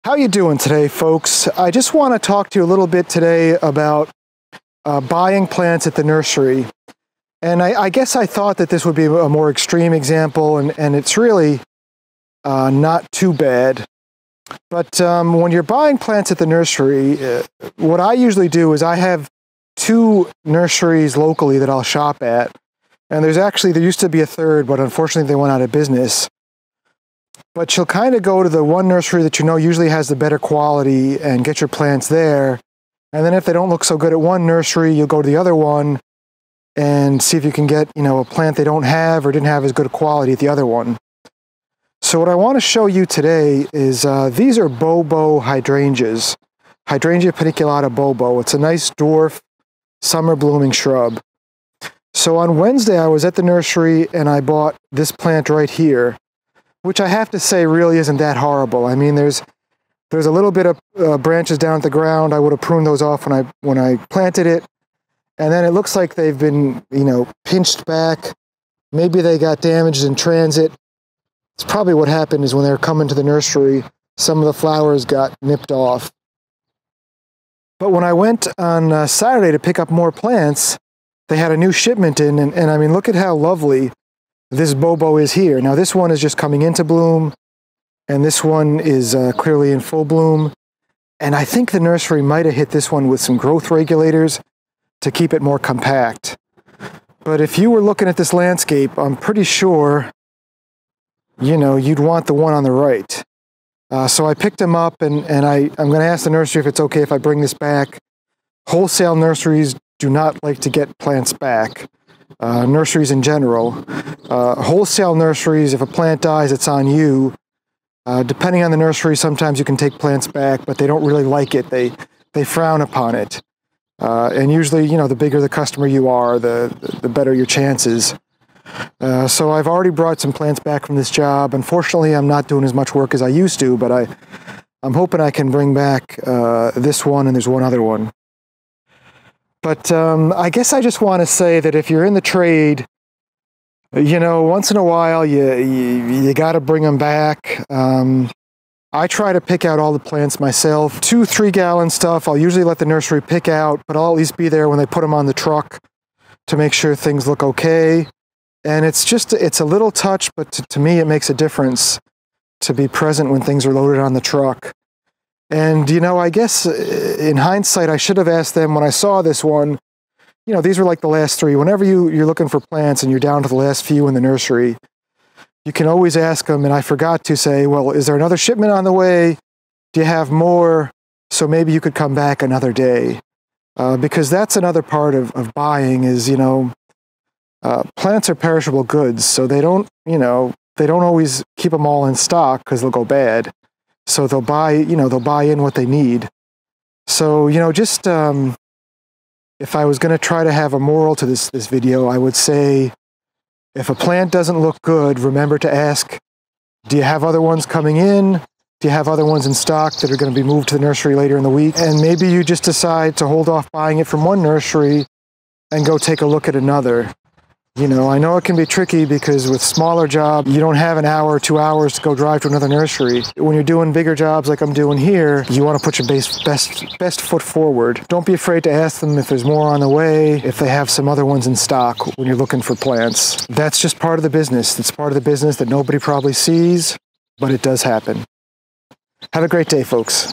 How you doing today, folks? I just want to talk to you a little bit today about buying plants at the nursery. And I guess I thought that this would be a more extreme example, and it's really not too bad. But when you're buying plants at the nursery, what I usually do is I have two nurseries locally that I'll shop at. And there used to be a third, but unfortunately they went out of business. But you'll kind of go to the one nursery that you know usually has the better quality and get your plants there. And then if they don't look so good at one nursery, you'll go to the other one and see if you can get, a plant they don't have or didn't have as good a quality at the other one. So what I want to show you today is these are Bobo hydrangeas. Hydrangea paniculata Bobo. It's a nice dwarf summer blooming shrub. So on Wednesday I was at the nursery and I bought this plant right here, which I have to say really isn't that horrible. I mean, there's a little bit of branches down at the ground. I would have pruned those off when I planted it. And then it looks like they've been, pinched back. Maybe they got damaged in transit. It's probably what happened is when they were coming to the nursery, some of the flowers got nipped off. But when I went on Saturday to pick up more plants, they had a new shipment in, and I mean, look at how lovely this Bobo is here. Now this one is just coming into bloom, and this one is clearly in full bloom. And I think the nursery might have hit this one with some growth regulators to keep it more compact. But if you were looking at this landscape, I'm pretty sure, you'd want the one on the right. So I picked them up, and I'm going to ask the nursery if it's okay if I bring this back. Wholesale nurseries do not like to get plants back. Nurseries in general. Wholesale nurseries, if a plant dies, it's on you. Depending on the nursery, sometimes you can take plants back, but they don't really like it. They frown upon it. And usually, the bigger the customer you are, the better your chances. So I've already brought some plants back from this job. Unfortunately, I'm not doing as much work as I used to, but I'm hoping I can bring back this one, and there's one other one. But I guess I just want to say that if you're in the trade, once in a while you got to bring them back. I try to pick out all the plants myself. 2-3 gallon stuff I'll usually let the nursery pick out, but I'll at least be there when they put them on the truck to make sure things look okay. And it's a little touch, but to me it makes a difference to be present when things are loaded on the truck. And, I guess in hindsight, I should have asked them when I saw this one, these were like the last 3. Whenever you're looking for plants and you're down to the last few in the nursery, you can always ask them, and I forgot to say, well, is there another shipment on the way? Do you have more? So maybe you could come back another day. Because that's another part of buying is, plants are perishable goods, so they don't always keep them all in stock because they'll go bad. So they'll buy in what they need. So, just if I was going to try to have a moral to this video, I would say if a plant doesn't look good, remember to ask, do you have other ones coming in? Do you have other ones in stock that are going to be moved to the nursery later in the week? And maybe you just decide to hold off buying it from one nursery and go take a look at another. I know it can be tricky because with smaller jobs, you don't have an hour or 2 hours to go drive to another nursery. When you're doing bigger jobs like I'm doing here, you want to put your best foot forward. Don't be afraid to ask them if there's more on the way, if they have some other ones in stock when you're looking for plants. That's just part of the business. It's part of the business that nobody probably sees, but it does happen. Have a great day, folks.